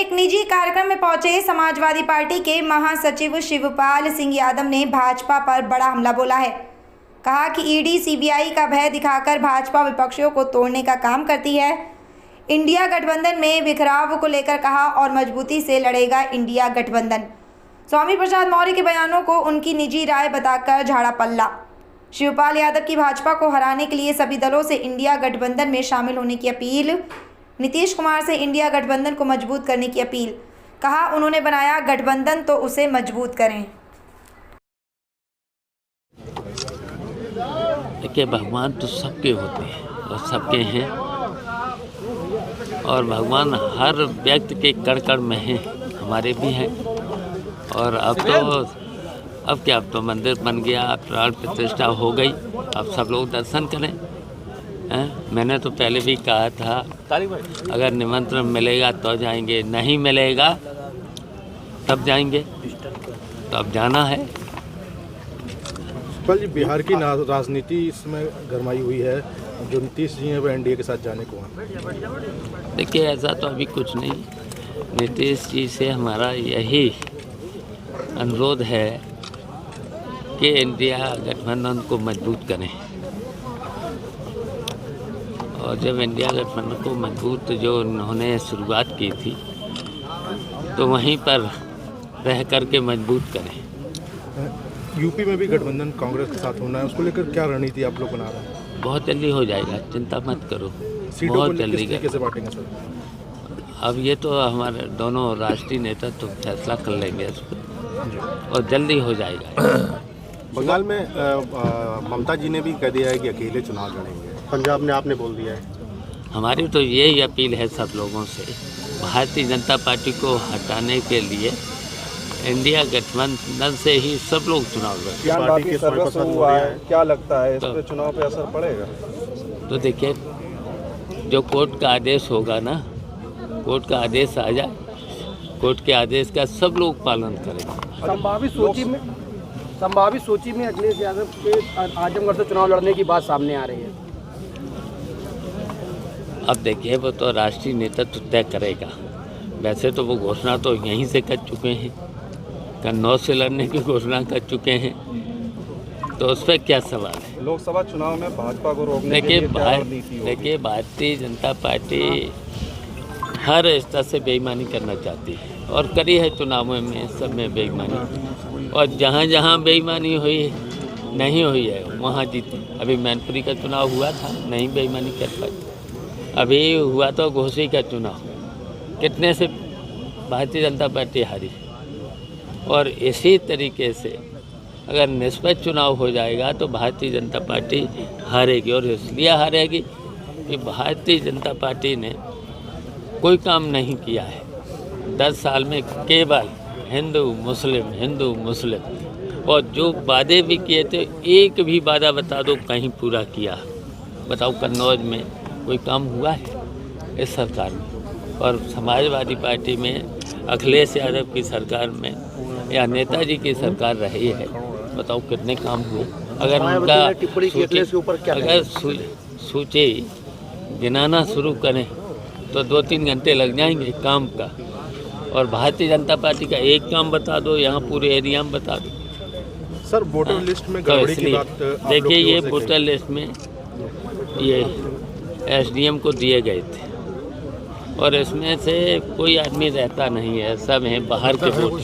एक निजी कार्यक्रम में पहुंचे समाजवादी पार्टी के महासचिव शिवपाल सिंह यादव ने भाजपा पर बड़ा हमला बोला है। कहा कि ईडी सीबीआई का भय दिखाकर भाजपा विपक्षियों को तोड़ने का काम करती है। इंडिया गठबंधन में बिखराव को लेकर कहा और मजबूती से लड़ेगा इंडिया गठबंधन। स्वामी प्रसाद मौर्य के बयानों को उनकी निजी राय बताकर झाड़ा पल्ला। शिवपाल यादव की भाजपा को हराने के लिए सभी दलों से इंडिया गठबंधन में शामिल होने की अपील। नीतीश कुमार से इंडिया गठबंधन को मजबूत करने की अपील। कहा उन्होंने बनाया गठबंधन तो उसे मजबूत करें। देखिए, भगवान तो सबके होते हैं और सबके हैं, और भगवान हर व्यक्ति के कण कण में हैं, हमारे भी हैं। और अब क्या, अब तो मंदिर बन गया, प्राण प्रतिष्ठा हो गई, अब सब लोग दर्शन करें। मैंने तो पहले भी कहा था, अगर निमंत्रण मिलेगा तो जाएंगे, नहीं मिलेगा तब जाएंगे, तो अब जाना है। कल जी बिहार की राजनीति इसमें गरमाई हुई है, जो नीतीश जी हैं वो एनडीए के साथ जाने को हैं। देखिए, ऐसा तो अभी कुछ नहीं। नीतीश जी से हमारा यही अनुरोध है कि इंडिया गठबंधन को मजबूत करें, और जब इंडिया गठबंधन को मजबूत जो उन्होंने शुरुआत की थी, तो वहीं पर रह कर के मजबूत करें। यूपी में भी गठबंधन कांग्रेस के साथ होना है, उसको लेकर क्या रणनीति आप लोग बना रहे हैं? बहुत जल्दी हो जाएगा, चिंता मत करो, बहुत जल्दी। कैसे बांटेंगे सर? अब ये तो हमारे दोनों राष्ट्रीय नेता तो फैसला कर लेंगे इस पर, और जल्दी हो जाएगा। बंगाल में ममता जी ने भी कह दिया है कि अकेले चुनाव लड़ेंगे। पंजाब ने आपने बोल दिया है। हमारी तो यही अपील है सब लोगों से, भारतीय जनता पार्टी को हटाने के लिए इंडिया गठबंधन से ही सब लोग चुनाव लड़ेंगे। पार्टी के सर्वस्व हुआ है, क्या लगता है इस पे चुनाव पे असर पड़ेगा? तो देखिए, जो कोर्ट का आदेश होगा ना, कोर्ट का आदेश आ जाए, कोर्ट के आदेश का सब लोग पालन करेंगे। संभावित सूची में अखिलेश यादव के आजमगढ़ से चुनाव लड़ने की बात सामने आ रही है। अब देखिए, वो तो राष्ट्रीय नेतृत्व तय करेगा। वैसे तो वो घोषणा तो यहीं से कर चुके हैं, कन्नौज से लड़ने की घोषणा कर चुके हैं, तो उस पर क्या सवाल है? लोकसभा चुनाव में भाजपा को रोकने के लिए क्या रणनीति होगी? देखिए, भारतीय जनता पार्टी हर स्तर से बेईमानी करना चाहती है, और करी है चुनावों में, सब में बेईमानी, और जहाँ जहाँ बेईमानी हुई नहीं हुई है वहाँ जीती। अभी मैनपुरी का चुनाव हुआ था, नहीं बेईमानी कर पाई। अभी हुआ तो घोसी का चुनाव, कितने से भारतीय जनता पार्टी हारी। और इसी तरीके से अगर निष्पक्ष चुनाव हो जाएगा तो भारतीय जनता पार्टी हारेगी, और इसलिए हारेगी कि भारतीय जनता पार्टी ने कोई काम नहीं किया है 10 साल में, केवल हिंदू मुस्लिम, और जो वादे भी किए थे, एक भी वादा बता दो कहीं पूरा किया? बताओ, कन्नौज में कोई काम हुआ है इस सरकार में? और समाजवादी पार्टी में अखिलेश यादव की सरकार में या नेताजी की सरकार रही है, बताओ कितने काम हुए? अगर उनका सूची गिनाना शुरू करें तो 2-3 घंटे लग जाएंगे काम का। और भारतीय जनता पार्टी का एक काम बता दो, यहाँ पूरे एरिया में बता दो। सर, वोटर लिस्ट में गड़बड़ी की बात देखिए, ये वोटर लिस्ट में ये एसडीएम को दिए गए थे, और इसमें से कोई आदमी रहता नहीं है, सब हैं बाहर के वोट,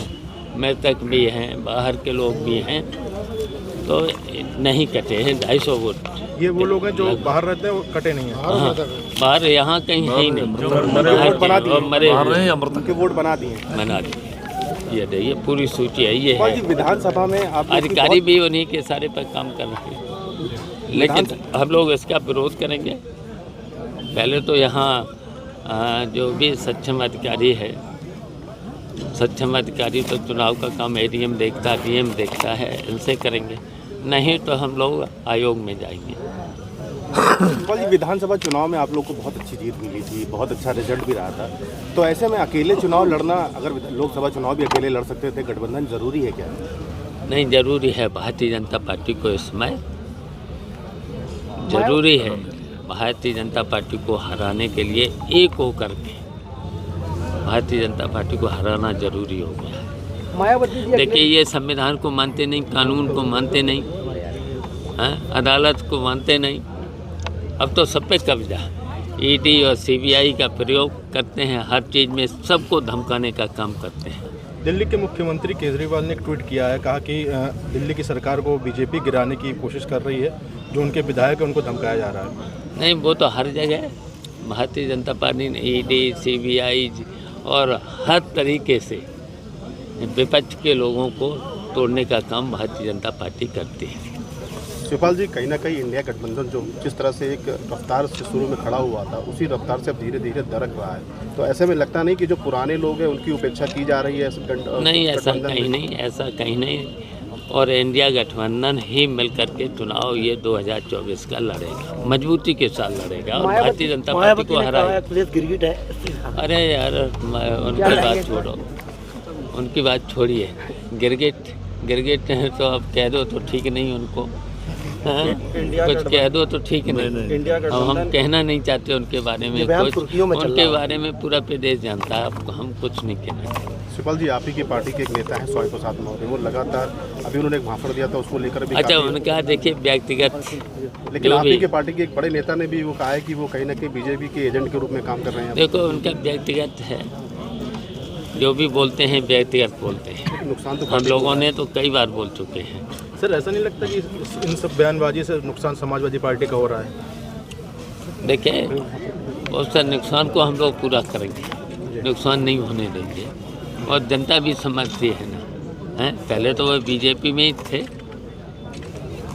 मृतक भी हैं, बाहर के लोग भी हैं, तो नहीं कटे हैं 250 वोट। ये वो लोग हैं जो बाहर रहते हैं, वो कटे नहीं हैं। हाँ, बाहर यहाँ कहीं है ही नहीं, उनके वोट बना दिए। ये देखिए, पूरी सूची है, ये है। विधानसभा में अधिकारी भी उन्हीं के सारे पर काम कर रहे हैं, लेकिन हम लोग इसका विरोध करेंगे। पहले तो यहाँ जो भी सक्षम अधिकारी है, सक्षम अधिकारी तो चुनाव का काम एडीएम देखता, डीएम देखता है, इनसे करेंगे, नहीं तो हम लोग आयोग में जाएंगे। विधानसभा चुनाव में आप लोग को बहुत अच्छी जीत मिली थी, बहुत अच्छा रिजल्ट भी रहा था, तो ऐसे में अकेले चुनाव लड़ना, अगर लोकसभा चुनाव भी अकेले लड़ सकते थे, गठबंधन जरूरी है क्या? नहीं, जरूरी है। भारतीय जनता पार्टी को इसमें जरूरी है भारतीय जनता पार्टी को हराने के लिए एक होकर के भारतीय जनता पार्टी को हराना जरूरी हो गया है। मायावती जी देखिए, ये संविधान को मानते नहीं, कानून को मानते नहीं, अदालत को मानते नहीं। अब तो सब पे कब्जा, ईडी और सीबीआई का प्रयोग करते हैं, हर चीज़ में सबको धमकाने का काम करते हैं। दिल्ली के मुख्यमंत्री केजरीवाल ने एक ट्वीट किया है, कहा कि दिल्ली की सरकार को बीजेपी गिराने की कोशिश कर रही है, जो उनके विधायक है उनको धमकाया जा रहा है। नहीं, वो तो हर जगह भारतीय जनता पार्टी ने ईडी सीबीआई और हर तरीके से विपक्ष के लोगों को तोड़ने का काम भारतीय जनता पार्टी करती है। शिवपाल जी, कहीं ना कहीं इंडिया गठबंधन जो जिस तरह से एक रफ्तार से शुरू में खड़ा हुआ था, उसी रफ्तार से अब धीरे धीरे दरक रहा है। तो ऐसे में लगता नहीं कि जो पुराने लोग हैं उनकी उपेक्षा की जा रही है? नहीं, ऐसा कहीं नहीं, ऐसा कहीं नहीं। और इंडिया गठबंधन ही मिलकर के चुनाव ये 2024 का लड़ेगा, मजबूती के साथ लड़ेगा और भारतीय जनता पार्टी को हराएगा। अरे यार, उनकी बात छोड़ो, उनकी बात छोड़िए। गिरगिट है तो अब कह दो तो ठीक नहीं उनको, कुछ कह दो तो ठीक नहीं। अब हम कहना नहीं चाहते उनके बारे में कुछ, उनके बारे में पूरा प्रदेश जानता है, अब हम कुछ नहीं कहना चाहते। शिवपाल जी, आप ही की पार्टी के एक नेता हैं स्वामी प्रसाद मौर्य, वो लगातार अभी उन्होंने एक भाषण दिया था, उसको लेकर भी अच्छा, उनका देखिए व्यक्तिगत, लेकिन आप ही के पार्टी के एक बड़े नेता ने भी वो कहा है कि वो कहीं ना कहीं बीजेपी के एजेंट के रूप में काम कर रहे हैं। देखो, उनका व्यक्तिगत है, जो भी बोलते हैं व्यक्तिगत बोलते हैं। नुकसान तो हम लोगों ने तो कई बार बोल चुके हैं। सर, ऐसा नहीं लगता कि इन सब बयानबाजी से नुकसान समाजवादी पार्टी का हो रहा है? देखिए, उस नुकसान को हम लोग पूरा करेंगे, नुकसान नहीं होने देंगे। और जनता भी समझती है ना, हैं? पहले तो वो बीजेपी में ही थे,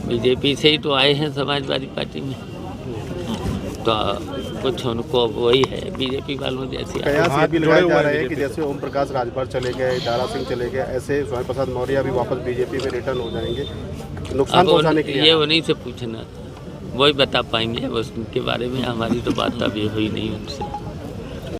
बीजेपी से ही तो आए हैं समाजवादी पार्टी में, तो कुछ उनको वही है बीजेपी वालों जैसी। कयास ये भी लगाया जा रहा है कि जैसे ओम प्रकाश राजभर चले गए, दारा सिंह चले गए, ऐसे स्वामी प्रसाद मौर्य अभी वापस बीजेपी में रिटर्न हो जाएंगे नुकसान पहुंचाने के लिए। ये उन्हीं से पूछना, वही बता पाएंगे, उनके बारे में हमारी तो बात अभी हुई नहीं उनसे।